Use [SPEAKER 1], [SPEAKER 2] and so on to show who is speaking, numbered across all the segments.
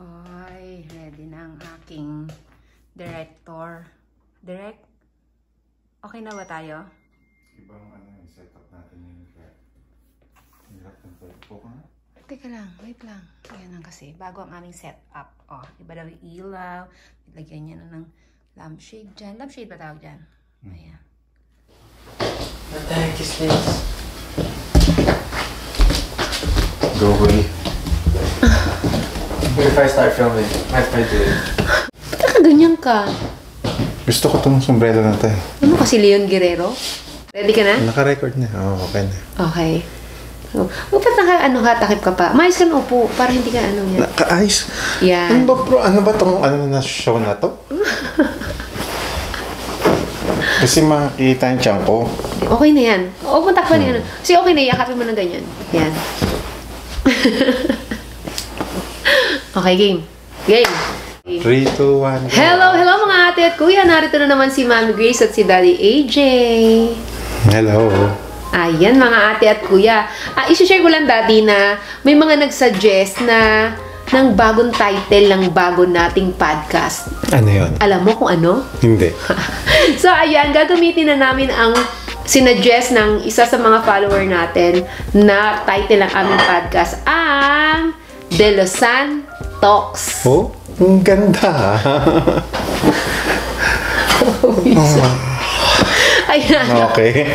[SPEAKER 1] Ay, ready na ang aking director. Direct? Okay na ba tayo?
[SPEAKER 2] Ibang yung setup natin yun. Kaya hirap ng po ka nga.
[SPEAKER 1] Teka lang, wait lang. Ayan lang kasi, bago ang aming setup. Oh, iba daw yung ilaw. Lagyan niya na ng lampshade dyan. Lampshade ba tawag dyan? Ayan.
[SPEAKER 3] What the heck is this?
[SPEAKER 2] Go away.
[SPEAKER 3] What if I start filming? What if I do it?
[SPEAKER 1] Ba't nakaganyan ka?
[SPEAKER 2] Gusto ko itong sombrero na tayo.
[SPEAKER 1] Ano kasi Leon Guerrero? Ready ka na?
[SPEAKER 2] Naka-record na. Oo, okay na.
[SPEAKER 1] Okay. So, ba't takip ka pa? Maayos ka na upo para hindi ka yan.
[SPEAKER 2] Naka-ayos.
[SPEAKER 1] Yan.
[SPEAKER 2] Ano ba itong na show na to? Kasi makikita yung tiyan ko.
[SPEAKER 1] Okay na yan. Huwag mo takpan yan. Kasi okay na, yakapin mo ng ganyan. Yan. Okay, game. Game.
[SPEAKER 2] 3, 2, 1.
[SPEAKER 1] Hello mga ate at kuya. Narito na naman si Mami Grace at si Daddy AJ.
[SPEAKER 2] Hello.
[SPEAKER 1] Ayan mga ate at kuya. Isi-share ko lang Daddy na may mga nagsuggest na ng bagong title ng bago nating podcast.
[SPEAKER 2] Ano yun?
[SPEAKER 1] Alam mo kung ano?
[SPEAKER 2] Hindi.
[SPEAKER 1] So ayan, gagamitin na namin ang sinuggest ng isa sa mga follower natin na title ng aming podcast ang De Losan Talks.
[SPEAKER 2] Oh, ang ganda.
[SPEAKER 1] Ayan.
[SPEAKER 2] Okay.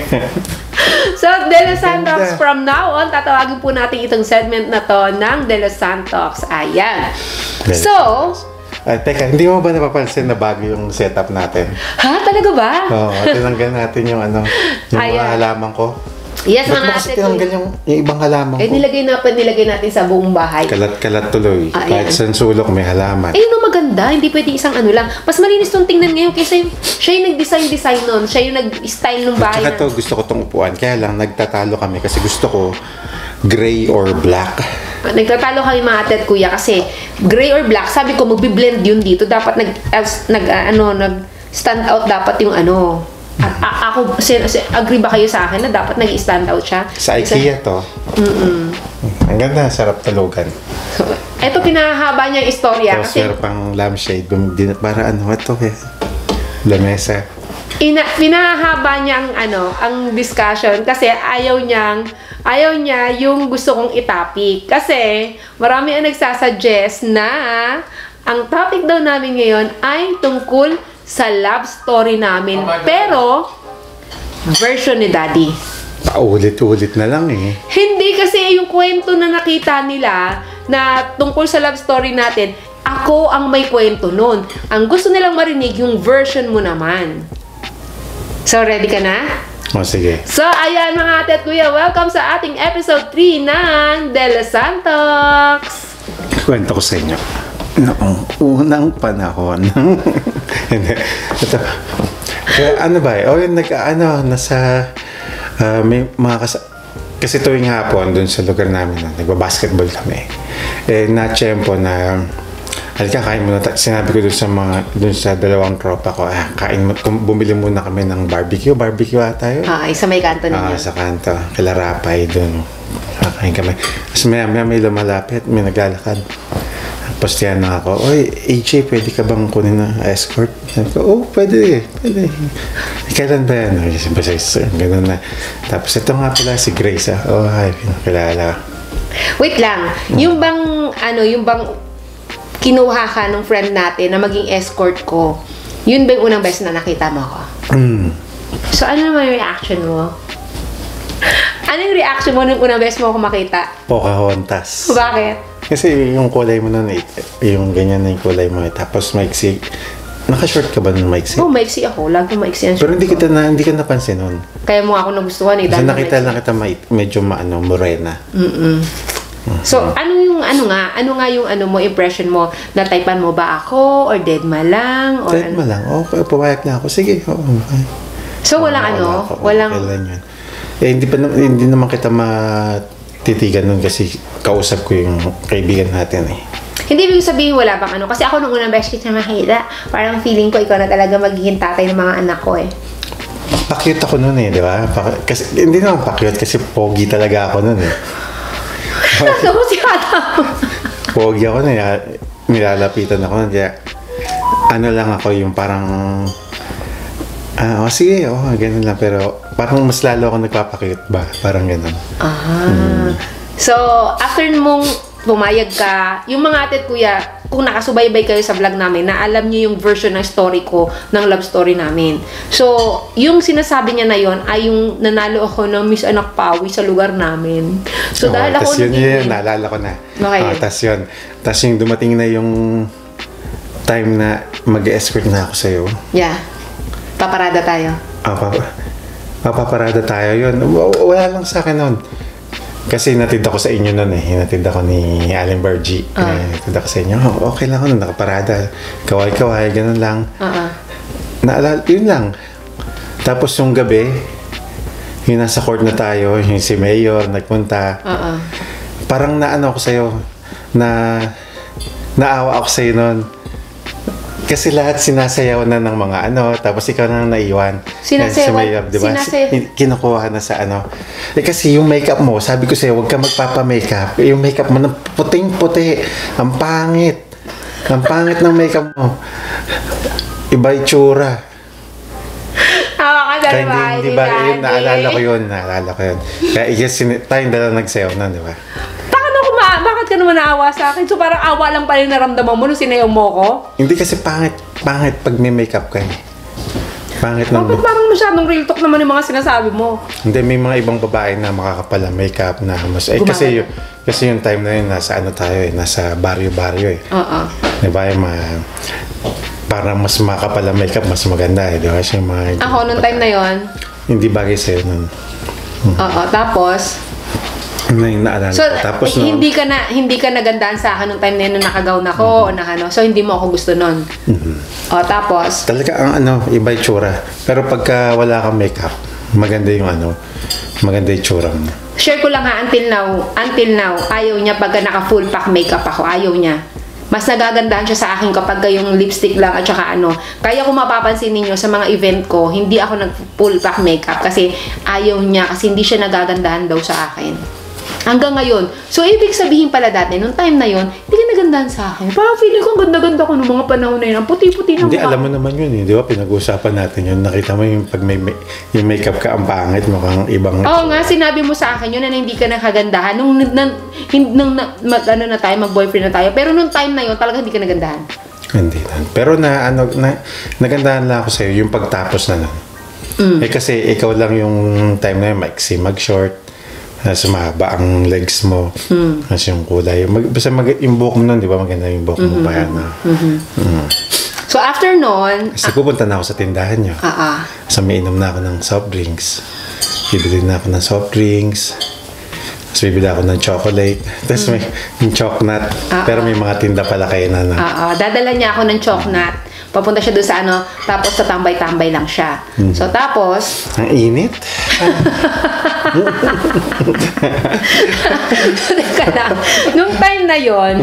[SPEAKER 1] So, De Losan Talks from now on, tatawagin po natin itong segment na to ng De Losan Talks. Ayan. So,
[SPEAKER 2] Teka, hindi mo ba napapansin na bago yung setup natin?
[SPEAKER 1] ha? Talaga ba?
[SPEAKER 2] Oo, tinanggal natin yung mga halaman ko.
[SPEAKER 1] Yes,
[SPEAKER 2] Ba't
[SPEAKER 1] mga
[SPEAKER 2] mo kasi
[SPEAKER 1] ate.
[SPEAKER 2] tinanggal yung ibang halaman ko?
[SPEAKER 1] Nilagay natin sa buong bahay.
[SPEAKER 2] Kalat-kalat tuloy.
[SPEAKER 1] Ayan.
[SPEAKER 2] Kahit sa sulok may halaman.
[SPEAKER 1] No, maganda. Hindi pwede isang ano lang. Mas malinis tong tingnan ngayon kaysa siya yung nag-design nun. Siya yung nag-style ng bahay.
[SPEAKER 2] Tsaka gusto ko tong upuan. Kaya lang, nagtatalo kami kasi gusto ko gray or black.
[SPEAKER 1] Nagtatalo kami mga ate at kuya kasi gray or black, sabi ko magbi-blend yun dito. Dapat nag-stand out dapat yung ano. Ako, agree ba kayo sa akin na dapat nag-stand out siya?
[SPEAKER 2] Sa IKEA to. Ang ganda, sarap talugan.
[SPEAKER 1] So, eto pinahaba niya yung istorya.
[SPEAKER 2] Tapos meron pang lampshade. Para ito eh. Lamesa.
[SPEAKER 1] Pinahaba niya ang discussion kasi ayaw niya yung gusto kong itapik. Kasi marami ang nagsasuggest na ang topic daw namin ngayon ay tungkol sa love story namin. Pero, version ni Daddy.
[SPEAKER 2] Paulit-ulit na lang eh.
[SPEAKER 1] Hindi kasi yung kwento na nakita nila na tungkol sa love story natin, ako ang may kwento nun. Ang gusto nilang marinig yung version mo naman. So, ready ka na?
[SPEAKER 2] O, sige.
[SPEAKER 1] So, ayan mga ate at kuya, welcome sa ating episode 3 ng De Losan Talks.
[SPEAKER 2] Kwento ko sa inyo. Noong unang panahon. Hindi. Ito. Kaya ano ba eh? O yun, may mga kasi tuwing hapon dun sa lugar namin nagbabasketball kami. Na-tiyempo na halika, kain muna. Sinabi ko dun sa dalawang tropa ko, bumili muna kami ng barbecue tayo.
[SPEAKER 1] Sa may kanto ninyo.
[SPEAKER 2] Sa kanto. Kila Rapay dun. Kakain kami. Tapos may lumalapit, may naglalakad. Tapos yan na ako, oy, AJ, pwede ka bang kunin na escort? Sabi ko, pwede. Kailan ba yan? Ganun na. Tapos ito nga pala si Grace, hi, pinakilala.
[SPEAKER 1] Wait lang, yung bang kinuha ka ng friend natin na maging escort ko, yun ba yung unang beses na nakita mo ako? So, ano naman yung reaction mo? Ano yung reaction mo nung unang beses mo ako makita?
[SPEAKER 2] Pocahontas.
[SPEAKER 1] Bakit?
[SPEAKER 2] Kasi yung kulay mo nun, yung ganyan na yung kulay mo. Tapos maiksi. Naka-short ka ba nun maiksi?
[SPEAKER 1] Maiksi ako. Lagi maiksi ang short.
[SPEAKER 2] Pero hindi ka napansin nun.
[SPEAKER 1] Kaya mo ako nagustuhan eh.
[SPEAKER 2] Kasi nakita lang kita medyo morena.
[SPEAKER 1] So, ano nga yung mo, impression mo? Na-typean mo ba ako? Or deadma lang? Or
[SPEAKER 2] Deadma lang. Okay, pumayag na ako. Sige.
[SPEAKER 1] So, walang walang...
[SPEAKER 2] Kailan yun. Hindi naman kita matitigan nun kasi kausap ko yung kaibigan natin eh.
[SPEAKER 1] Hindi ibig sabihin wala bang kasi ako nung unang beses kita makita, parang feeling ko ikaw na talaga magiging tatay ng mga anak ko eh.
[SPEAKER 2] Pa-cute ako nun eh, di ba? Kasi, hindi naman pa-cute kasi pogi talaga ako nun eh.
[SPEAKER 1] Ano si Adam?
[SPEAKER 2] pogi ako na, nilalapitan ako. Kaya, ano lang ako yung parang, sige, ganun lang. Pero, parang mas lalo ako nagpapakit ba? Parang ganun.
[SPEAKER 1] So, after mong pumayag ka, yung mga ate at kuya, kung nakasubaybay kayo sa vlog namin, na alam niyo yung version ng story ko, ng love story namin. So, yung sinasabi niya na yon ay yung nanalo ako ng Miss Anak Pawi sa lugar namin. So, dahil ako
[SPEAKER 2] yun, naalala ko na.
[SPEAKER 1] Okay.
[SPEAKER 2] Tas yun. Tas yung dumating na yung time na mag-escort na ako sa'yo.
[SPEAKER 1] Yeah. Paparada tayo.
[SPEAKER 2] Papaparada tayo yun. Wala lang sa akin nun. Kasi natid ako sa inyo nun eh. Natid ako ni Aling Bargy. Natid ako sa inyo. Okay lang ako nun. Nakaparada. Kaway-kaway. Ganun lang. Naalala, yun lang. Tapos yung gabi, yung nasa court na tayo, yung si Mayor, nagpunta. Parang naano ako sa'yo. Naawa ako sa'yo nun. Kasi lahat sinasayaw na ng mga tapos ikaw na naiwan.
[SPEAKER 1] Sinasayaw?
[SPEAKER 2] Si Mayor, diba? Kinukuha na sa kasi yung makeup mo, sabi ko sa'yo, huwag ka magpapa-makeup. Yung makeup mo, puting-puti. Ang pangit. Ang pangit ng makeup mo. Iba itsura.
[SPEAKER 1] Hindi
[SPEAKER 2] ba? Yun, naalala ko yun. Kaya tayong dala nagsayaw na, di ba?
[SPEAKER 1] Bakit ka naman naawa sa akin? So parang awa lang pala yung naramdaman mo nung sinayaw mo ko?
[SPEAKER 2] Hindi kasi pangit pag may makeup ka eh. Pangit ng
[SPEAKER 1] Bakit parang masyadong real talk naman yung mga sinasabi mo?
[SPEAKER 2] Hindi, may mga ibang babae na makakapala makeup na mas... kasi yung time na yun, nasa tayo eh, nasa baryo-baryo eh. Diba yung parang mas makapala makeup, mas maganda eh. Diba?
[SPEAKER 1] Ako, nung time na yon
[SPEAKER 2] hindi bagay sa'yo nun.
[SPEAKER 1] Tapos...
[SPEAKER 2] naalala
[SPEAKER 1] so,
[SPEAKER 2] ko. Tapos
[SPEAKER 1] hindi ka nagandahan sa akin nung time na yun nung nakagawn ako so hindi mo ako gusto nun. Tapos
[SPEAKER 2] talaga ang iba yung tsura. Pero pagka wala kang makeup, maganda yung maganda yung tsura mo.
[SPEAKER 1] Share ko lang until now, ayaw niya pagka naka full pack makeup ako, ayaw niya. Mas nagagandahan siya sa akin kapag yung lipstick lang at saka Kaya kung mapapansin ninyo sa mga event ko, hindi ako nag full pack makeup kasi ayaw niya, kasi hindi siya nagagandahan daw sa akin. Hanggang ngayon. So, ibig sabihin pala dati, nung time na yon, hindi ka nagandahan sa akin. Parang feeling ko ang ganda-ganda ko nung mga panahon na yun. Ang puti-puti ng
[SPEAKER 2] Hindi, alam mo naman yun eh. Di ba? Pinag-uusapan natin yun. Nakita mo yung pag yung makeup ka ang pangit, mukhang ibang...
[SPEAKER 1] Oo nga, sinabi mo sa akin yun na hindi ka nakagandahan. Nung mag-boyfriend na tayo. Pero nung time na yun, talaga hindi ka nagandahan.
[SPEAKER 2] Hindi na. Pero nagandahan lang ako sa'yo yung pagtapos na nun. Kasi ikaw lang yung time na yun, maiksi, mag-short. Sumaba ang legs mo. Kasi yung kulay. Basta yung buhok mo nun, di ba? Maganda yung buhok mo.
[SPEAKER 1] So, after nun...
[SPEAKER 2] Kasi pupunta na ako sa tindahan nyo. Kasi may inom na ako ng soft drinks. Bibili na ako ng soft drinks. Tapos bibili ako ng chocolate. Tapos may yung chocolate. Pero may mga tinda pala kayo na.
[SPEAKER 1] Dadala niya ako ng chocolate. Papunta siya doon sa tapos tatambay-tambay lang siya. So, tapos...
[SPEAKER 2] Ang init.
[SPEAKER 1] Teka lang. Nung time na yon,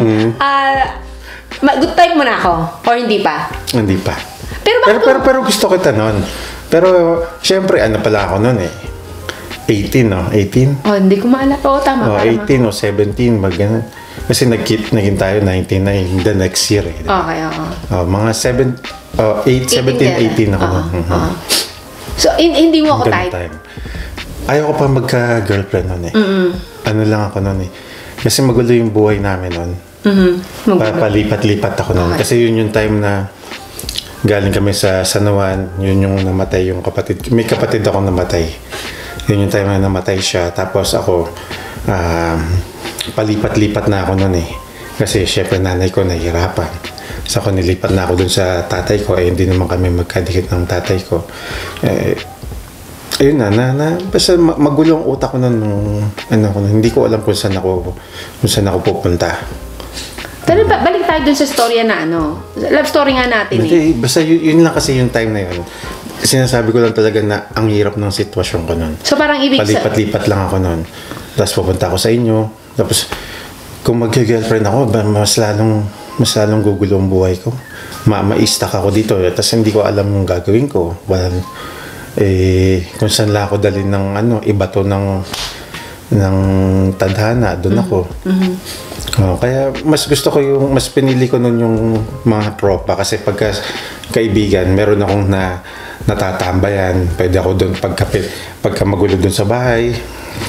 [SPEAKER 1] good time mo na ako? Or hindi pa?
[SPEAKER 2] Hindi pa.
[SPEAKER 1] Pero
[SPEAKER 2] gusto kita nun. Pero, syempre, pala ako nun eh. 18, no? 18?
[SPEAKER 1] Hindi ko maalala. Tama.
[SPEAKER 2] 18 o 17, ganun. Kasi naging tayo 19 na the next year eh.
[SPEAKER 1] Okay,
[SPEAKER 2] mga 17, 18 ako nun.
[SPEAKER 1] So, hindi mo ako type?
[SPEAKER 2] Ayaw ko pa magka-girlfriend nun eh. Lang ako nun eh. Kasi magulo yung buhay namin nun. Palipat-lipat ako nun. Kasi yun yung time na galing kami sa San Juan, yun yung namatay yung kapatid. May kapatid ako namatay. Yun yung time na namatay siya. Tapos ako, palipat-lipat na ako nun eh. Kasi syempre nanay ko nahihirapan. So ako nilipat na ako dun sa tatay ko. Hindi naman kami magkadikit ng tatay ko. Ayun basta magulong utak ko nun. Hindi ko alam kung saan ako pupunta.
[SPEAKER 1] Pero balik tayo dun sa storya na love story nga natin eh.
[SPEAKER 2] Basta yun lang kasi yung time na yun. Sinasabi ko lang talaga na ang hirap ng sitwasyon ko nun.
[SPEAKER 1] So parang
[SPEAKER 2] palipat-lipat lang ako nun. Tapos pupunta ako sa inyo. Tapos kung mag-girlfriend ako, mas lalong gugulo ang buhay ko. Ma-stuck ako dito. Tapos hindi ko alam yung gagawin ko. Kung saan lang ako dalhin ng iba to ng ng tadhana, doon ako. Kaya mas gusto ko mas pinili ko nun yung mga tropa kasi pagka kaibigan, meron akong natatambayan. Pwede ako doon pagka magulo doon sa bahay,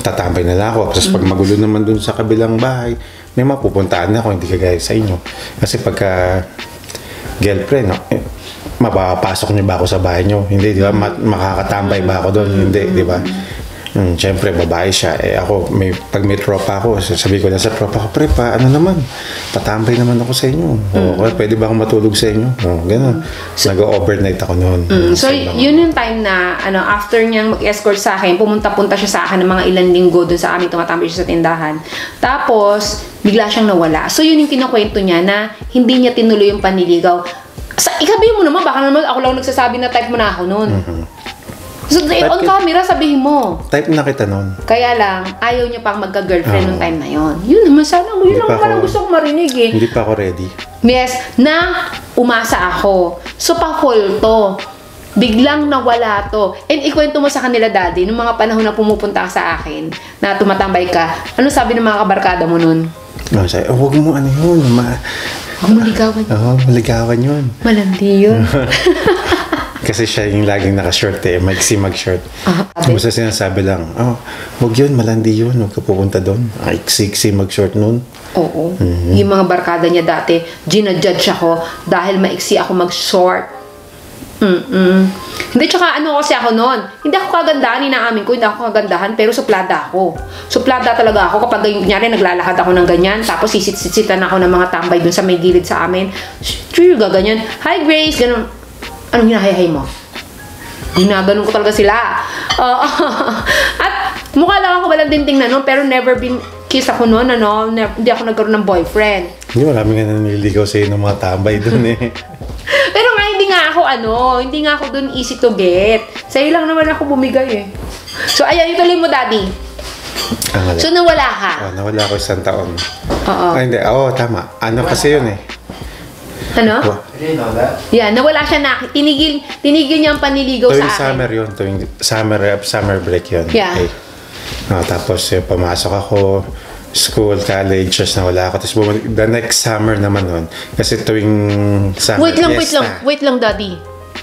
[SPEAKER 2] tatambay na lang ako. Tapos pag magulo naman doon sa kabilang bahay, may mapupuntaan na ako, hindi kagaya sa inyo. Kasi pagka girlfriend, mapapasok niyo ba ako sa bahay niyo? Hindi, di ba? Makakatambay ba ako doon? Hindi, di ba? Siyempre, babae siya. Ako, pag may tropa ako, sabi ko na sa tropa ko, pre, ano naman? Patambay naman ako sa inyo. Pwede ba akong matulog sa inyo? Gano'n. Nag-overnight ako noon.
[SPEAKER 1] So, yun yung time na, after niyang mag-escort sa akin, pumunta-punta siya sa akin ng mga ilang linggo dun sa amin, tumatambay siya sa tindahan. Tapos, bigla siyang nawala. So, yun yung kinakwento niya na hindi niya tinuloy yung panliligaw. Ikabihin mo naman, baka naman ako lang nagsasabi na type mo na ako noon. So, on camera, sabihin mo.
[SPEAKER 2] Type na kita nun.
[SPEAKER 1] Kaya lang, ayaw niya pang magka-girlfriend nung time na yon. Yun naman, sana mo. Yun naman parang gusto kong marinig eh.
[SPEAKER 2] Hindi pa ako ready.
[SPEAKER 1] Yes, na umasa ako. So, pa-full to. Biglang nawala to. And ikwento mo sa kanila, daddy, nung mga panahon na pumupunta ka sa akin, na tumatambay ka, ano sabi ng mga kabarkada mo nun?
[SPEAKER 2] Sabi, huwag mo ano yun.
[SPEAKER 1] Huwag mo ligawan.
[SPEAKER 2] Maligawan yun.
[SPEAKER 1] Malandi yun.
[SPEAKER 2] Kasi siya yung laging naka-short maiksi mag-short. Basta sinasabi lang, huwag yun, malandi yun, huwag ka pupunta doon. Iksi mag-short noon.
[SPEAKER 1] Oo. Yung mga barkada niya dati, ginajudge ako dahil maiksi ako mag-short. Hindi, tsaka kasi ako noon, hindi ako kagandahan, inaamin ko, hindi ako kagandahan, pero suplada ako. Suplada talaga ako kapag kunyari naglalakad ako ng ganyan, tapos sisit-sitan ako ng mga tambay dun sa may gilid sa amin. Sure, gaganyan. Hi, Grace, ganun. Anong hinahay mo? Ginaganon ko talaga sila. At mukha lang ako walang tingnan noon, pero never been kiss ako noon, hindi ako nagkaroon ng boyfriend.
[SPEAKER 2] Hindi, marami nga naniligaw sa'yo ng mga tambay doon eh.
[SPEAKER 1] Pero nga, hindi nga ako doon easy to get. Sa'yo lang naman ako bumigay eh. So, ayan, ituloy mo, daddy. So, nawala ka?
[SPEAKER 2] Nawala ako 1 taon.
[SPEAKER 1] Oo.
[SPEAKER 2] Tama. Kasi yun eh.
[SPEAKER 1] Ano?
[SPEAKER 3] I didn't know that.
[SPEAKER 1] Yeah, nawala siya na. Tinigil niya ang panliligaw sa akin.
[SPEAKER 2] Summer yun. Tuwing summer break yun.
[SPEAKER 1] Yeah.
[SPEAKER 2] Okay. Tapos pumasok ako, school, college, just nawala ako. Tapos the next summer naman nun. Kasi tuwing summer,
[SPEAKER 1] Wait lang, daddy.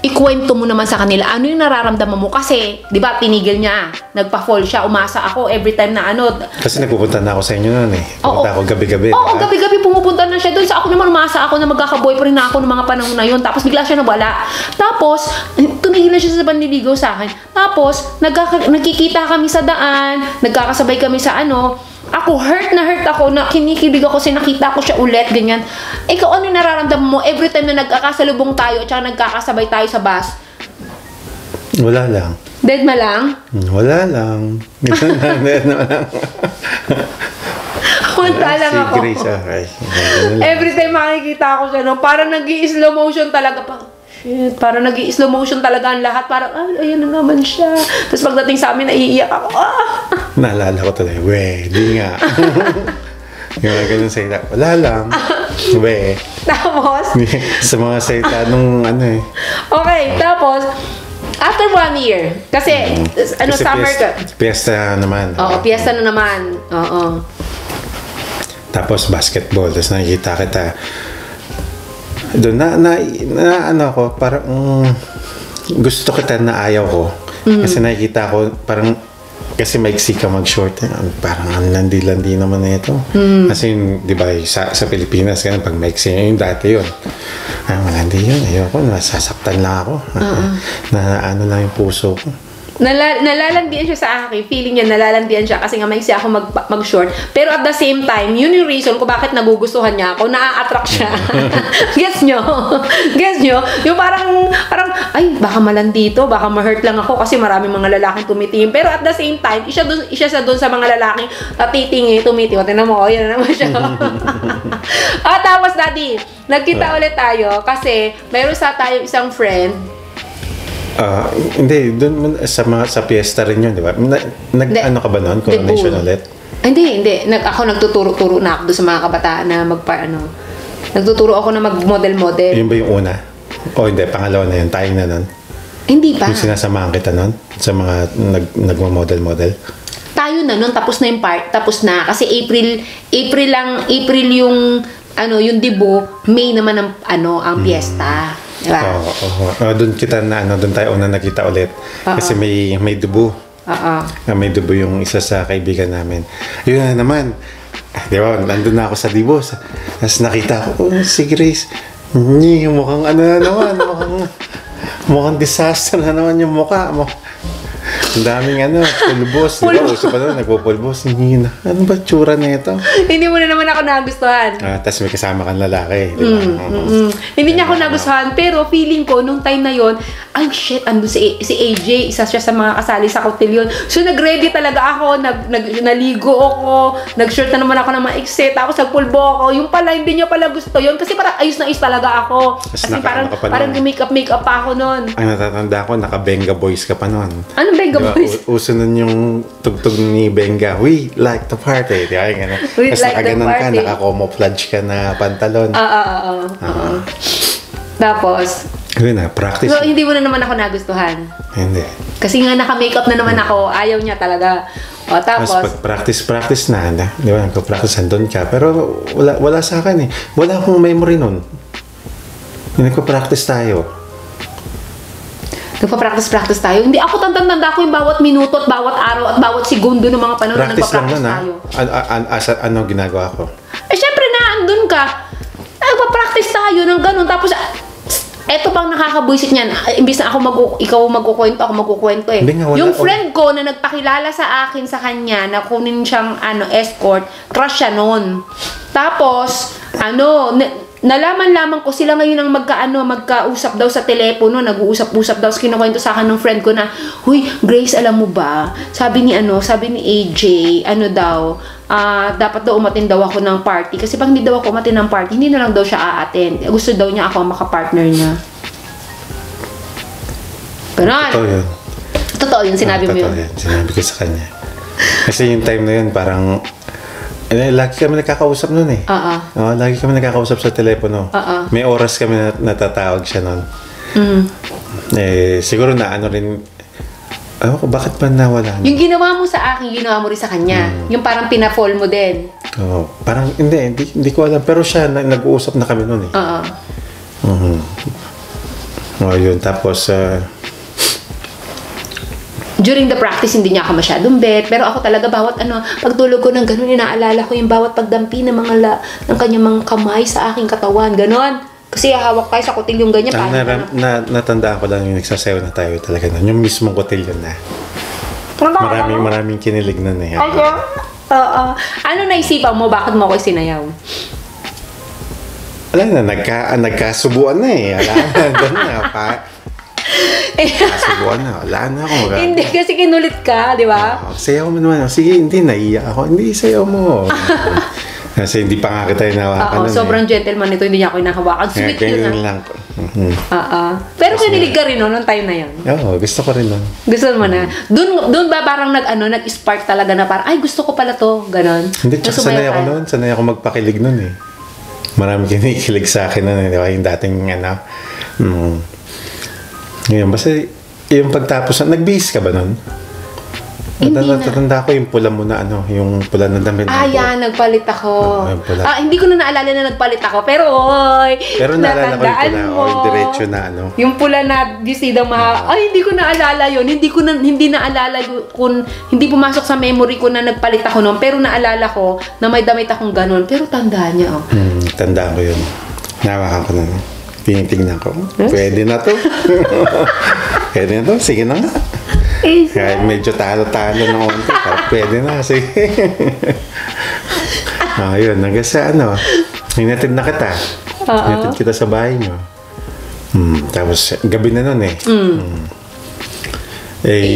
[SPEAKER 1] Ikwento mo naman sa kanila, ano yung nararamdaman mo? Kasi, di ba, tinigil niya. Nagpa-fall siya, umasa ako every time na
[SPEAKER 2] Kasi nagpupunta na ako sa inyo nun eh. Pupunta ako gabi-gabi.
[SPEAKER 1] Oo, gabi-gabi pumupunta na siya doon. Sa ako naman, umasa ako na magkaka-boyfriend na ako ng mga panahon na yun. Tapos bigla siya nawala. Tapos, tumigil na siya sa panliligaw sa akin. Tapos, nagkikita kami sa daan, nagkakasabay kami sa ako, hurt ako, na kinikilig ako kasi nakita ko siya ulit, ganyan. Ikaw, ano nararamdaman mo every time na nagkakasalubong tayo at saka nagkakasabay tayo sa bus?
[SPEAKER 2] Wala lang.
[SPEAKER 1] Dead ma lang?
[SPEAKER 2] Wala lang.
[SPEAKER 1] Wala lang ako.
[SPEAKER 2] Grace, okay.
[SPEAKER 1] Every time makikita ko siya, parang nag-i-slow motion talaga pa. Shit, parang nag-i-slow motion talaga ang lahat. Parang, ayan na naman siya. Tapos pagdating sa amin, naiiyak ako.
[SPEAKER 2] Naalala ko tuloy, di nga. Yung mga ganun salita, wala lang.
[SPEAKER 1] Tapos?
[SPEAKER 2] Sa mga salita nung
[SPEAKER 1] Okay, tapos, after 1 year, kasi summer ka.
[SPEAKER 2] Piyesta naman.
[SPEAKER 1] Oo, piyesta na naman. Oo.
[SPEAKER 2] Tapos basketball, tapos nakikita kita. Doon ako, parang gusto kita na ayaw ko. Kasi nakikita ko, parang, kasi maiksi ka mag-short. Parang landi-landi naman na ito. Kasi, di ba, sa Pilipinas, pag maiksi yung dati yun. Malandi yun. Ayoko, nasasaktan lang ako. Lang yung puso ko.
[SPEAKER 1] Nalalandian siya sa akin. Feeling niya, nalalandian siya kasi nga maiksi ako mag-short. Pero at the same time, yun yung reason kung bakit nagugustuhan niya ako, naa-attract siya. Gets nyo? Yung parang, ay, baka malandito, baka ma-hurt lang ako kasi maraming mga lalaking tumitingin. Pero at the same time, isa sa doon sa mga lalaking titingin, tumitingin. Tingnan mo, yan na naman siya. Tapos, daddy, nagkita ulit tayo kasi meron tayong isang friend.
[SPEAKER 2] Hindi, doon sa piyesta rin yun, di ba? Ano ka ba noon? Coronation ulit?
[SPEAKER 1] Hindi. Ako nagtuturo-turo na ako doon sa mga kabataan na nagtuturo ako na mag-model-model.
[SPEAKER 2] Yun ba yung una? O hindi, pangalawa na yun, tayo na nun?
[SPEAKER 1] Hindi pa.
[SPEAKER 2] Yung sinasamahan kita nun? Sa mga nagmo-model-model?
[SPEAKER 1] Tayo tayo na nun, tapos na yung tapos na. Kasi April yung, yung debut, May naman ang piyesta. Diba?
[SPEAKER 2] Doon doon tayo una nakita ulit. Kasi may dubo. May dubo yung isa sa kaibigan namin. Yun na naman. Di ba, nandun na ako sa dibo. Tapos nakita ko, si Grace, mukhang na naman, mukhang disaster na naman yung mukha mo. Ang daming pulbos. Di ba? Uso pa doon, nagpupulbos. Ano ba tsura na ito?
[SPEAKER 1] Hindi mo na naman ako nagustuhan.
[SPEAKER 2] Tapos may kasama kang lalaki. Di ba?
[SPEAKER 1] Hindi niya ako nagustuhan. Pero feeling ko, nung time na yon, ay shit, andun si AJ. Isa siya sa mga kasali sa cotillion. So nag-ready talaga ako. Naligo ako. Nag-shirt na naman ako ng maikse. Tapos nagpulbo ako. Yung pala, hindi niya pala gusto yon. Kasi parang ayos na ayos talaga ako. Kasi parang make-up pa ako nun.
[SPEAKER 2] Ang natatanda ko, naka-Benga Boys ka pa nun.
[SPEAKER 1] Anong Benga Boys?
[SPEAKER 2] Uso nun yung tugtog ni Benga. We like the party. Di ba? Tapos nakaganon ka, naka-camouflage ka na pantalon.
[SPEAKER 1] Tapos,
[SPEAKER 2] yun na, practice.
[SPEAKER 1] So, hindi mo na naman ako nagustuhan.
[SPEAKER 2] Hindi.
[SPEAKER 1] Kasi nga naka-makeup na naman ako. Ayaw niya talaga. O, tapos,
[SPEAKER 2] pag practice na, di ba? Nagpa-practice, andun ka. Pero wala sa akin eh. Wala akong memory nun. Nagpa-practice tayo.
[SPEAKER 1] Nagpa-practice tayo. Hindi, ako tanda ko yung bawat minuto at bawat araw at bawat segundo ng mga panahon na nagpa-practice tayo.
[SPEAKER 2] Ano ginagawa ko?
[SPEAKER 1] Syempre na, andun ka. Nagpa-practice tayo ng ganun. Tapos, eto pang nakakabuisit niyan. Imbis na ikaw magkukwento, ako magkukwento eh. Yung friend ko na nagpakilala sa akin sa kanya na kunin siyang escort, crush siya noon. Tapos, nalaman lamang ko sila ngayon ang magkausap daw sa telepono, nag-uusap-usap daw. Kinukwento sa akin ng friend ko na, "Huy, Grace, alam mo ba? Sabi ni AJ, dapat daw umatin daw ako ng party. Kasi pag hindi daw ako umatin ng party, hindi na lang daw siya a-attend. Gusto daw niya ako ang makapartner niya." Ganon. Totoo yun, sinabi mo yun.
[SPEAKER 2] Sinabi ko sa kanya. Kasi yung time na yun, parang lagi kami nakakausap nun eh. Lagi kami nakakausap sa telepono. May oras kami natatawag siya nun. Siguro na rin, bakit ba nawala?
[SPEAKER 1] Yung ginawa mo sa akin, ginawa mo rin sa kanya. Yung parang pina-fall mo din.
[SPEAKER 2] Parang hindi ko alam. Pero siya, nag-uusap na kami nun eh. Yun. Tapos,
[SPEAKER 1] during the practice, hindi niya ako masyadong bet. Pero ako talaga, pagtulog ko ng ganun, inaalala ko yung bawat pagdampi ng kanyang mga kamay sa aking katawan. Ganon. Kasi hawak tayo sa kotilyon ganyan.
[SPEAKER 2] Natandaan ko lang yung nagsasayaw na tayo talaga nun. Yung mismong kotilyon na. Maraming kinilig nun eh.
[SPEAKER 1] Ano naisipan mo? Bakit mo ako sinayaw?
[SPEAKER 2] Wala na, nagkasubuan na eh. Wala na, doon na. Nagkasubuan na. Wala na ako magagawa.
[SPEAKER 1] Hindi, kasi kinulit ka, di ba?
[SPEAKER 2] Sayaw mo naman. Sige, hindi, naiiyak ako. Hindi, sayaw mo. Kasi hindi pa nga kita hinahawakan.
[SPEAKER 1] Sobrang gentleman nito, hindi niya ako hinahawakan. Sweet yun
[SPEAKER 2] lang.
[SPEAKER 1] Pero kinilig ka rin noong time na yun.
[SPEAKER 2] Oo, gusto ko rin nun.
[SPEAKER 1] Gusto mo na. Doon ba parang nag-spark talaga na parang, ay gusto ko pala to, ganon.
[SPEAKER 2] Hindi, tsaka sanay ako nun. Sanay ako magpakilig nun eh. Maraming kinikilig sa akin nun. Yung dating ngayon, basta yung pagtapos, nagbihis ka ba nun? Natatanda ko yung pula mo na yung pula na damit.
[SPEAKER 1] Yan, nagpalit ako. Hindi ko na naalala na nagpalit ako. Pero
[SPEAKER 2] naalala ko yung pula. Diretso na
[SPEAKER 1] yung pula na bisidang hindi ko naalala yun. Hindi naalala kung hindi pumasok sa memory ko na nagpalit ako noon. Pero naalala ko na may damit akong ganun. Pero tandaan niya.
[SPEAKER 2] Tandaan ko yun. Nawakan ko na. Tinitignan ko. Pwede na to. Pwede na to. Sige na nga. Kahit medyo talo-talo na konti. Pwede na. Sige. Yun. Hanggang sa hinatid na kita. Hinatid kita sa bahay nyo. Tapos gabi na nun eh.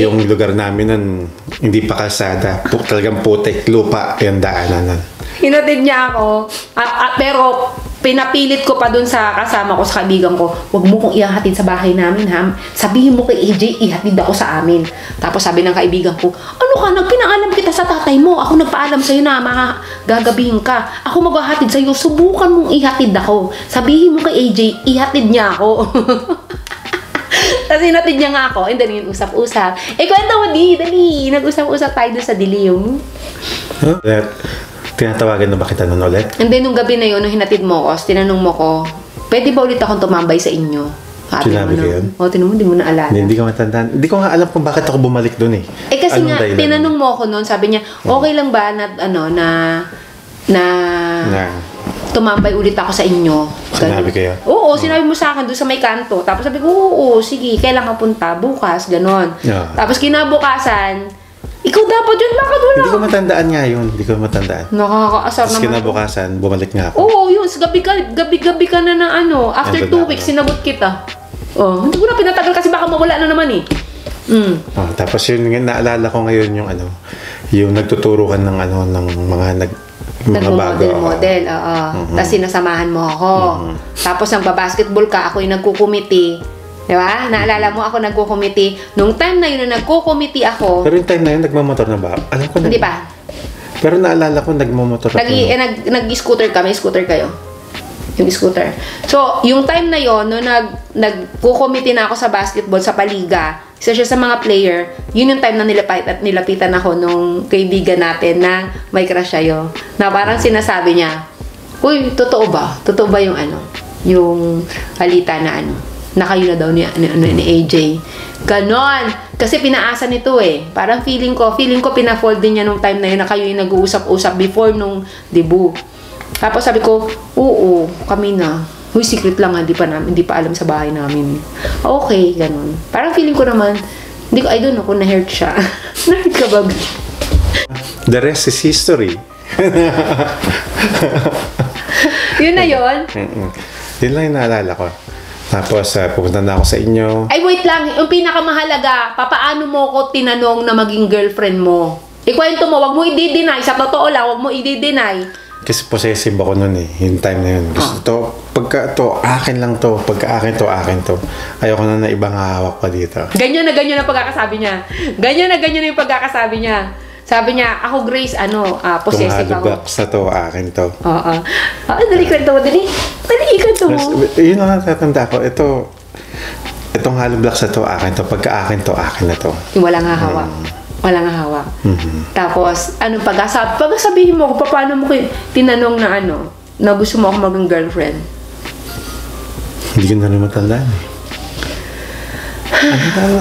[SPEAKER 2] Yung lugar namin nun, hindi pa kalsada. Talagang putik, lupa yung daanan nun.
[SPEAKER 1] Hinatid niya ako. Pero pinapilit ko pa dun sa kasama ko, sa kaibigan ko, huwag mo kong ihatid sa bahay namin, ha? Sabihin mo kay AJ, ihatid ako sa amin. Tapos sabi ng kaibigan ko, ano ka, nagpinaalam kita sa tatay mo. Ako nagpaalam sa'yo na gagabihin ka. Ako maghahatid sa'yo, subukan mong ihatid ako. Sabihin mo kay AJ, ihatid niya ako. Tapos hinatid niya nga ako, and then yung usap-usap. Kwento mo dali. Nag-usap-usap tayo doon sa dilim.
[SPEAKER 2] Huh? Tinatawagan na ba kita nun ulit?
[SPEAKER 1] And then, nung gabi na yun, nung hinatid mo ko, tinanong mo ko, pwede ba ulit akong tumambay sa inyo?
[SPEAKER 2] Sinabi ko yun?
[SPEAKER 1] Tinan mo, hindi mo na alala.
[SPEAKER 2] Hindi ko matandaan. Hindi ko nga alam kung bakit ako bumalik dun eh.
[SPEAKER 1] Kasi nga, tinanong mo ako noon, sabi niya, okay lang ba na tumambay ulit ako sa inyo?
[SPEAKER 2] Sinabi ko yun?
[SPEAKER 1] Oo, sinabi mo sa akin doon sa may kanto. Tapos sabi ko, oo, sige, kailan ka punta? Bukas, ganon.
[SPEAKER 2] Yeah.
[SPEAKER 1] Tapos kinabukasan, ikaw dapat yun, bakit wala?
[SPEAKER 2] Hindi ko matandaan nga yun. Hindi ko matandaan.
[SPEAKER 1] Nakakaasar
[SPEAKER 2] Tapos
[SPEAKER 1] naman.
[SPEAKER 2] kinabukasan, bumalik nga ako.
[SPEAKER 1] Oo, yun. Gabi ka na ng ano. After 2 weeks, sinabot kita. Hindi ko na pinatagal kasi baka mawala na naman eh.
[SPEAKER 2] Tapos yun, naalala ko ngayon yung yung nagtuturo ka ng ng mga bago.
[SPEAKER 1] Model. Tapos sinasamahan mo ako. Tapos ang babasketball ka, ako yung nagkukumiti. Diba? Naalala mo ako nagkukumiti. Nung time na yun na nagkukumiti ako.
[SPEAKER 2] Pero yung time na yun, nagmamotor na ba? Alam ko na.
[SPEAKER 1] Hindi pa.
[SPEAKER 2] Pero naalala ko, nagmamotor na.
[SPEAKER 1] Nag-scooter ka. May scooter kayo. Yung scooter. So, yung time na yon no, nagkukumiti na ako sa basketball, sa paliga, isa siya sa mga player, yun yung time na nilapitan ako nung kaibigan natin na may crush sa'yo. Na parang sinasabi niya, uy, totoo ba? Totoo ba yung yung halita na na kayo na daw ni AJ. Ganon. Kasi pinaasa nito eh. Parang feeling ko pina-fold din niya nung time na yun na kayo yung nag-uusap-usap before nung debut. Tapos sabi ko, oo, kami na. Huy, secret lang, hindi pa alam sa bahay namin. Okay, ganon. Parang feeling ko naman, I don't know kung na-hurt siya. Na-hurt ka ba?
[SPEAKER 2] The rest is history.
[SPEAKER 1] Yun na yun?
[SPEAKER 2] Yun lang yung naalala ko. Tapos, pupunta na ako sa inyo.
[SPEAKER 1] Ay, wait lang. Yung pinakamahalaga, papaano mo ko tinanong na maging girlfriend mo? Ikwento mo, wag mo i-deny. Sa totoo lang, wag mo i-deny.
[SPEAKER 2] Kasi possessive ako nun eh. Yung time na yun. Gusto akin lang to. Pagka akin to. Ayoko na ibang hawak pa dito.
[SPEAKER 1] Ganyan na ang pagkakasabi niya. Ganyan na yung pagkakasabi niya. Sabi niya, ako Grace, possessive ako.
[SPEAKER 2] Itong box na to, akin to.
[SPEAKER 1] Oo. Dali kwento mo, dali. Dali, ikwento mo.
[SPEAKER 2] Yun ang natatanda ko. Itong hollow blocks na to, akin to. Pagka akin to, akin na to.
[SPEAKER 1] Walang hawak. Walang hawak. Tapos, pag-sabihin mo, paano mo tinanong na na gusto mo ako maging girlfriend?
[SPEAKER 2] Hindi ko na rin matandaan eh.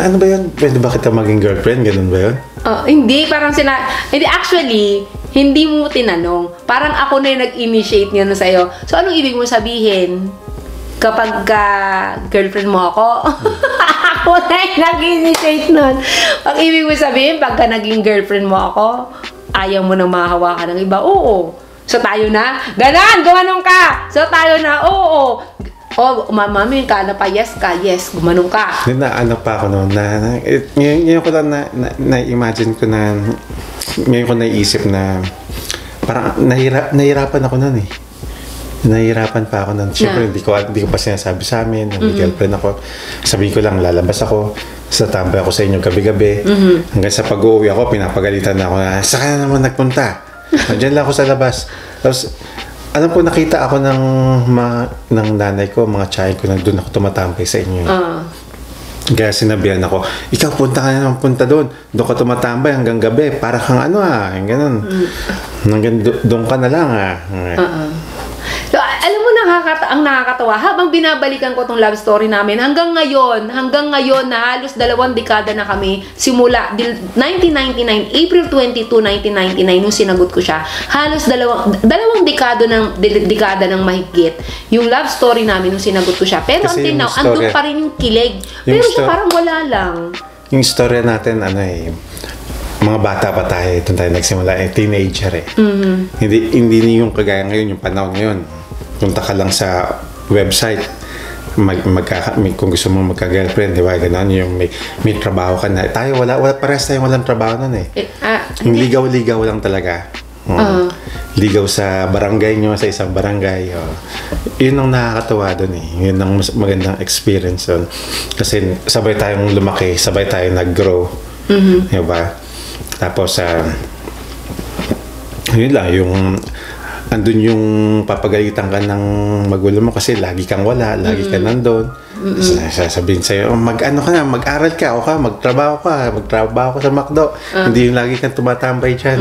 [SPEAKER 2] Ano ba yun? Pwede ba kita maging girlfriend? Ganun ba yun?
[SPEAKER 1] Hindi, hindi, actually, hindi mo tinanong. Parang ako na yung nag-initiate niya na sa'yo. So, anong ibig mo sabihin? Kapag girlfriend mo ako, ako na yung nag-initiate nun. Ang ibig mo sabihin, pagka naging girlfriend mo ako, ayaw mo nang makahawakan ng iba? Oo. So, tayo na? Ganon! Gumanong ka! So, tayo na? Oo. Mami, ka na pa, yes ka, yes, gumanong ka.
[SPEAKER 2] Pa ako noon, ngayon ko lang na-imagine ko na, ngayon ko naisip na, parang nahirapan ako noon eh. Nahirapan pa ako noon. Siyempre, hindi ko pa sinasabi sa amin, may girlfriend ako. Sabihin ko lang, lalabas ako, tambay ako sa inyo gabi-gabi. Hanggang sa pag-uwi ako, pinapagalitan na ako na, saan na naman nagpunta? Diyan lang ako sa labas. Tapos, alam ko, nakita ako ng nanay ko, mga child ko, na doon ako tumatambay sa inyo. Kaya sinabihan ako, ikaw punta ka na naman, punta doon. Doon ka tumatambay hanggang gabi. Para kang ganun. Hanggang doon ka na lang
[SPEAKER 1] So, alam mo, ang nakakatawa, habang binabalikan ko tong love story namin, hanggang ngayon na halos 2 dekada na kami, simula 1999, April 22, 1999, nung sinagot ko siya, halos dalawang dekada ng mahigit, yung love story namin nung sinagot ko siya. Pero
[SPEAKER 2] kasi
[SPEAKER 1] until now, andun pa rin yung kilig. Pero siya parang wala lang.
[SPEAKER 2] Yung story natin, mga bata pa tayo, doon tayo nagsimula, teenager eh. Hindi yung kagaya ngayon, yung panahon ngayon. Punta ka lang sa website, kung gusto mong magka-girlfriend, di ba? Ganun, yung may trabaho ka na. Tayo, parehas tayong walang trabaho nun eh. Yung ligaw-ligaw lang talaga. Ligaw sa barangay nyo, sa isang barangay. Yun ang nakakatawa dun eh. Yun ang magandang experience dun. Kasi sabay tayong lumaki, sabay tayong nag-grow. Di ba? Tapos, yun lang, yung andun yung papagalitan ka ng magulang mo kasi lagi kang wala, lagi ka nandun. Sasabihin sa'yo, mag-ano ka na, mag-aral ka, o ka, magtrabaho ka sa McDo. Hindi yung lagi kang tumatambay dyan.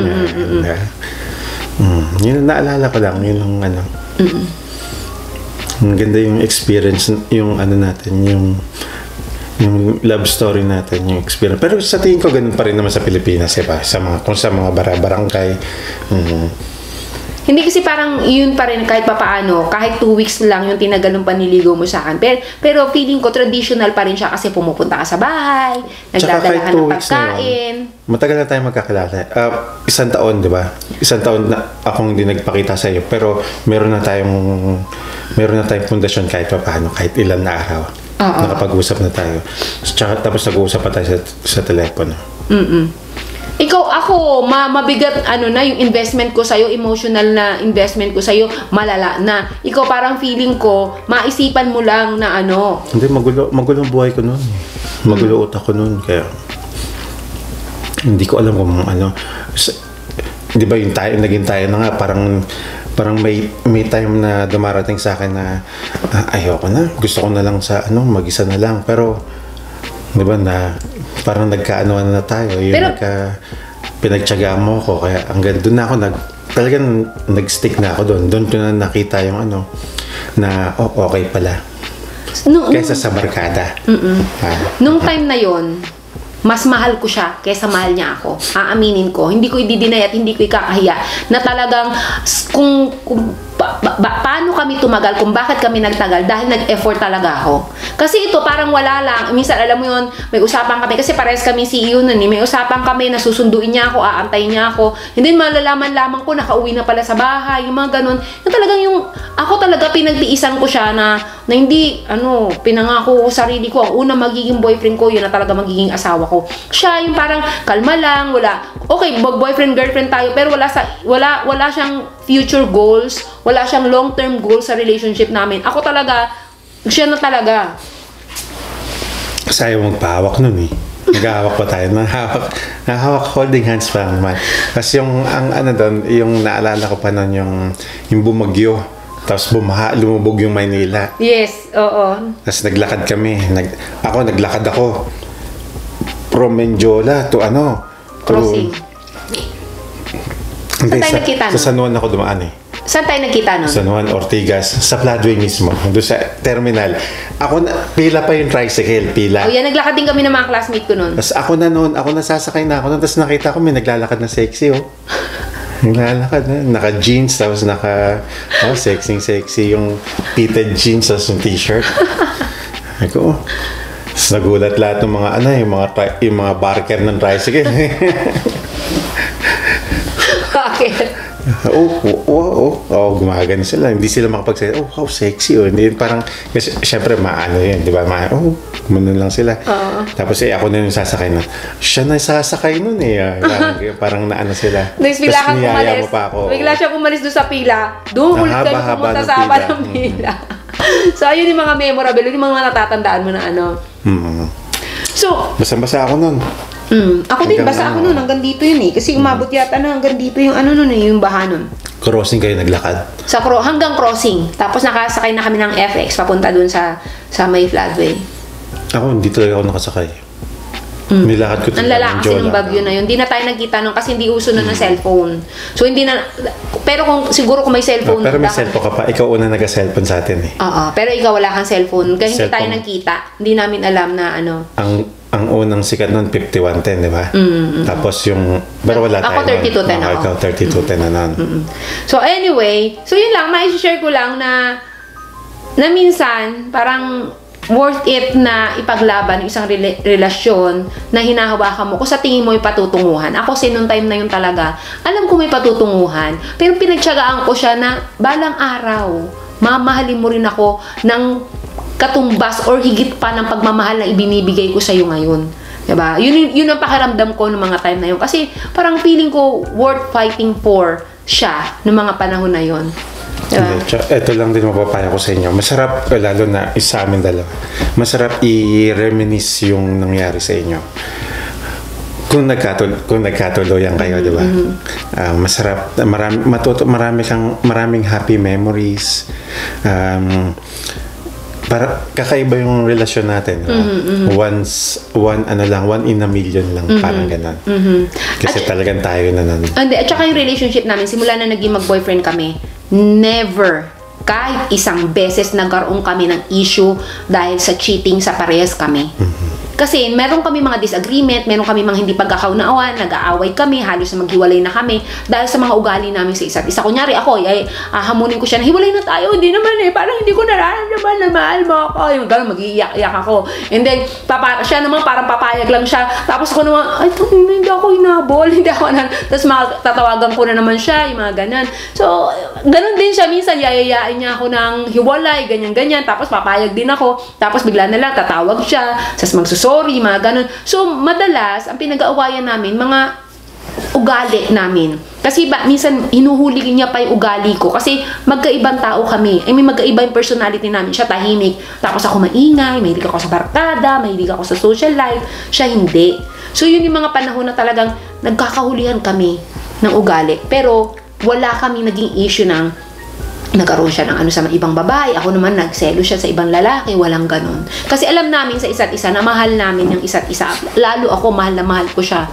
[SPEAKER 2] Yun ang naalala ko lang, yun ang ano. Ang ganda yung experience, yung ano natin, yung love story natin, yung experience. Pero sa tingin ko, ganun pa rin naman sa Pilipinas, diba? Kung sa mga barangay.
[SPEAKER 1] Hindi kasi parang yun pa rin kahit papaano, kahit 2 weeks lang yung tinagal ng panliligaw mo sa akin. Pero feeling ko traditional pa rin siya kasi pumupunta ka sa bahay, nagdadala ka ng pagkain.
[SPEAKER 2] Matagal na tayo magkakilala. 1 taon, di ba? 1 taon na akong hindi nagpakita sa iyo. Pero meron na tayong pundasyon kahit papaano, kahit ilan na araw. Nakapag-usap na tayo. Tapos nag-uusap pa tayo sa telepono.
[SPEAKER 1] Ako, mabigat yung investment ko sa'yo, emotional na investment ko sa'yo, malala na. Ikaw parang feeling ko, maisipan mo lang na ano.
[SPEAKER 2] Hindi, magulo ang buhay ko noon. Magulo utak ko noon. Kaya, hindi ko alam kung ano. Di ba naging tayo na nga, parang may time na dumarating sa akin na ayoko na. Gusto ko na lang mag-isa na lang. Pero, di ba parang nagkaanoan na tayo. Pinagtyagaan mo ko. Kaya hanggang doon na ako talagang nag-stick na ako doon. Doon ko na nakita yung na okay pala. Kaysa sa barkada.
[SPEAKER 1] Nung time na yon, mas mahal ko siya kaysa mahal niya ako. Aaminin ko. Hindi ko i-deny at hindi ko ikakahiya na talagang paano kami tumagal, kung bakit kami nagtagal, dahil nag-effort talaga ako. Kasi ito parang wala lang. Minsan alam mo yun, may usapan kami, kasi parehas kami CEO nun, may usapan kami na susunduin niya ako, aantayin niya ako, hindi malalaman lamang ko, nakauwi na pala sa bahay, yung mga ganun. Yung talagang ako talaga pinagtiisan ko siya na hindi, pinangako ko sarili ko, ang unang magiging boyfriend ko, yun na talaga magiging asawa ko. Siya yung parang kalma lang, okay, boyfriend, girlfriend tayo, pero wala siyang future goals, wala siyang long-term goals sa relationship namin. Ako talaga, siya na talaga.
[SPEAKER 2] Sayo magpahawak nun eh. Naghahawak pa tayo. Nahawak holding hands pa naman. Kasi yung naalala ko pa nun yung bumagyo. Tapos lumubog yung Maynila.
[SPEAKER 1] Yes, oo.
[SPEAKER 2] Tapos naglakad kami. Naglakad ako. From Menjola to
[SPEAKER 1] Crossing. Saan tayo nagkita
[SPEAKER 2] Sa San Juan ako dumaan eh.
[SPEAKER 1] Saan tayo nagkita nun?
[SPEAKER 2] San Juan, Ortigas, sa Floodway mismo, doon sa terminal. Pila pa yung tricycle, pila.
[SPEAKER 1] Yan, naglakad din kami ng mga classmate ko nun.
[SPEAKER 2] Tapos ako nasasakay na ako nun, tapos nakita ko may naglalakad na sexy, oh. Naglalakad na, naka-jeans, tapos sexy yung fitted jeans, tapos yung t-shirt. Ako, tapos nagulat lahat ng mga yung mga barker ng tricycle.
[SPEAKER 1] Bakit?
[SPEAKER 2] Gumagano sila. Hindi sila makapagsalita, how sexy. Hindi, parang, kasi syempre, yun, di ba? Gumano lang sila. Tapos ako na yung sasakay nun. Siya na sasakay nun eh. Parang sila.
[SPEAKER 1] Tapos bigla kang umalis. Bigla siya umalis doon sa pila. Doon ulit kami pumunta sa haba ng pila. So, ayun yung mga memorable, yung mga natatandaan mo na So,
[SPEAKER 2] basa-basa ako nun.
[SPEAKER 1] Ako din, basta ako nun, hanggang dito yun eh. Kasi umabot yata na hanggang dito yung yung baha nun.
[SPEAKER 2] Crossing kayo naglakad?
[SPEAKER 1] Hanggang crossing. Tapos nakasakay na kami ng FX, papunta dun sa may Floodway.
[SPEAKER 2] Ako, hindi talaga ako nakasakay. Nilakad ko
[SPEAKER 1] ang lala kasi ng bagyo na yun. Hindi na tayo nagkita nun kasi hindi uso na ng cellphone. So, hindi na... Pero siguro kung may cellphone...
[SPEAKER 2] Pero may cellphone ka pa. Ikaw una nag-cellphone sa atin eh.
[SPEAKER 1] Pero ikaw wala kang cellphone. Kaya hindi tayo nagkita. Hindi namin alam na
[SPEAKER 2] Ang unang sikat nun, 5110, di ba? Tapos pero wala tayo.
[SPEAKER 1] Ako 3210 ako.
[SPEAKER 2] Ikaw 3210 na nun.
[SPEAKER 1] So anyway, yun lang, ma-share ko lang na minsan, parang worth it na ipaglaban yung isang relasyon na hinahawakan mo kung sa tingin mo may patutunguhan. Ako nung time na yun talaga, alam ko may patutunguhan, pero pinagtiyagaan ko siya na balang araw, mamahalin mo rin ako ng katumbas or higit pa ng pagmamahal na ibinibigay ko sa iyo ngayon. Diba? Yun ang pakiramdam ko ng mga time na yun. Kasi parang feeling ko worth fighting for siya ng mga panahon na yun. Diba?
[SPEAKER 2] Ito lang din mapapaya ko sa inyo. Masarap, lalo na sa amin dalawa, masarap i-reminisce yung nangyari sa inyo. kung nagkatuloyan kayo, di ba? Masarap, maraming happy memories. Para kakaiba yung relasyon natin. One in a million lang, parang ganun. Kasi talagang tayo na nun.
[SPEAKER 1] At saka yung relationship namin, simula na naging mag-boyfriend kami, never, kahit isang beses nagkaroon kami ng issue dahil sa cheating sa parehas kami. Kasi meron kami mga disagreement, meron kami mga hindi pagkakaunawaan, nag-aaway kami, halos na maghiwalay na kami dahil sa mga ugali namin sa isa't isa. Kunyari ako, hamunin ko siya na hiwalay na tayo, hindi naman parang hindi ko nararamdaman na mahal mo ako. Yung gano'n, mag-iiyak-iyak ako. And then, siya naman parang papayag lang siya. Tapos ako naman, ay, hindi ako hinabol, hindi ako na. Tapos tatawagan ko na naman siya, yung mga ganun. So, ganun din siya. Minsan, yayayain niya ako ng hiwalay, ganyan-ganyan. Tapos papayag din ako. Tapos bigla na lang, tatawag siya. Tapos sorry, mga ganun. So, madalas, ang pinag-aawayan namin, mga ugali namin. Kasi minsan, hinuhuli niya pa yung ugali ko. Kasi magkaibang tao kami. May magkaiba yung personality namin. Siya tahimik. Tapos ako maingay, mahilig ako sa barkada, mahilig ako sa social life. Siya hindi. So, yun yung mga panahon na talagang nagkakahulihan kami ng ugali. Pero, wala kami naging issue ng nagkaroon siya ng sa ibang babae. Ako naman, nagselo siya sa ibang lalaki. Walang ganun. Kasi alam namin sa isa't isa na mahal namin yung isa't isa. Lalo ako, mahal na mahal ko siya.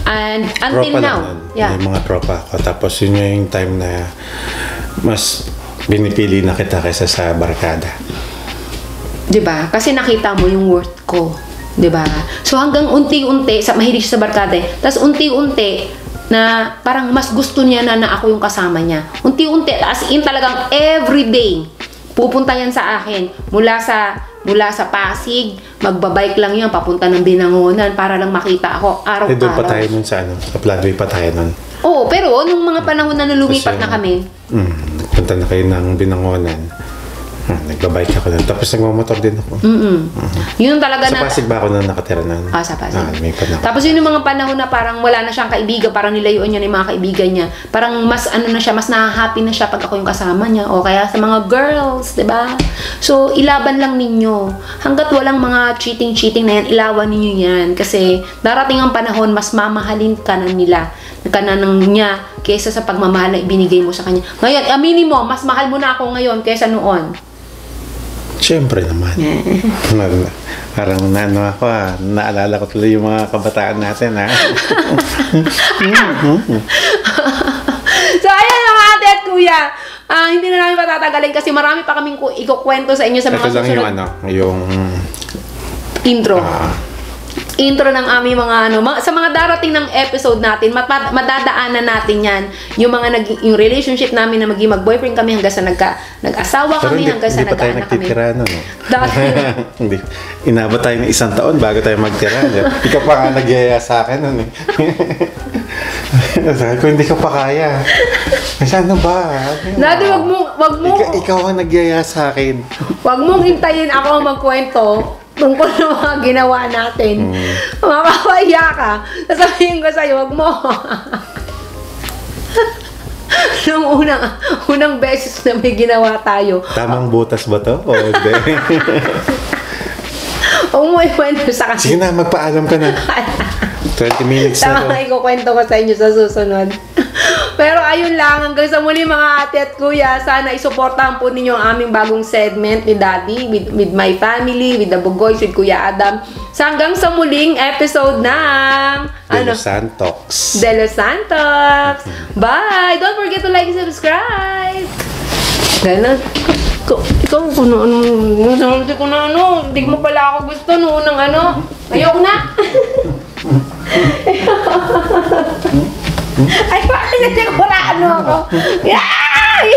[SPEAKER 1] And until
[SPEAKER 2] tropa
[SPEAKER 1] now.
[SPEAKER 2] Yeah. Yung mga tropa ko. Tapos yun yung time na mas binipili na kita kaysa sa barkada.
[SPEAKER 1] Diba? Kasi nakita mo yung worth ko. Diba? So hanggang unti-unti, mahilig siya sa barkada. Tapos unti-unti, na parang mas gusto niya na ako yung kasama niya. Unti-unti, as in talagang everyday, pupunta yan sa akin. Mula sa Pasig, magbabike lang yan, papunta ng Binangonan para lang makita ako araw-araw.
[SPEAKER 2] Doon pa tayo nun sa sa Pladway pa tayo nun.
[SPEAKER 1] Oo, pero nung mga panahon na lumipat na kami.
[SPEAKER 2] Punta na kayo ng Binangonan. Nagbabike ako nun. Tapos nagmamotor din ako.
[SPEAKER 1] Yun talaga
[SPEAKER 2] sa Pasig ba ako na nakatira nun?
[SPEAKER 1] Sa Pasig.
[SPEAKER 2] Tapos
[SPEAKER 1] yun yung mga panahon na parang wala na siyang kaibigan, parang nilayuan niya ng mga kaibigan niya. Parang mas na siya, mas nahahappy na siya pag ako yung kasama niya. O kaya sa mga girls, diba? So, ilaban lang ninyo. Hanggat walang mga cheating na yan, ilawan ninyo yan. Kasi darating ang panahon, mas mamahalin ka na nila. Niya kaysa sa pagmamahal na ibinigay mo sa kanya. Ngayon, aminin mo, mas mahal mo na ako ngayon kaysa noon.
[SPEAKER 2] Siyempre naman. Parang ako naalala ko tuloy yung mga kabataan natin
[SPEAKER 1] So ayan mga ate at kuya, hindi na namin patatagalin kasi marami pa kaming ikukwento sa inyo sa mga
[SPEAKER 2] susunod. Ito lang yung
[SPEAKER 1] intro. Intro ng aming mga sa mga darating ng episode natin, madadaanan natin yan. Yung mga yung relationship namin na maging mag-boyfriend kami hanggang sa nag-asawa kami, hanggang sa nag-anak kami.
[SPEAKER 2] Hindi. Inabot tayo ng 1 taon bago tayo magtira. Ikaw pa nga nagyaya sa akin nun Kung hindi ka pa kaya. Kasi ano ba?
[SPEAKER 1] Dati wag mo.
[SPEAKER 2] Ikaw ang nagyaya sa akin.
[SPEAKER 1] Wag mong hintayin ako magkwento tungkol sa mga ginawa natin. Mapapaya ka. Sasabihin ko sa'yo, wag mo. Nung unang beses na may ginawa tayo.
[SPEAKER 2] Tamang butas ba to? O hindi?
[SPEAKER 1] Huwag mo ikwento sa kanila.
[SPEAKER 2] Sige na, magpaalam ka na. 20 minutes na to.
[SPEAKER 1] Tama, ikukwento ko sa inyo sa susunod. Pero ayun lang, hanggang sa muli mga ate at kuya, sana isuportahan po ninyo ang aming bagong segment ni Daddy, with my family, with the Bugoys, with Kuya Adam. So hanggang sa muling episode ng
[SPEAKER 2] De Los Santos.
[SPEAKER 1] De Los Santos. Bye! Don't forget to like and subscribe! Ganun. Ikaw, hindi ko na hindi mo pala ako gusto noon ng ayoko na! Ay, bakit nagsikuraan mo ako? Yay!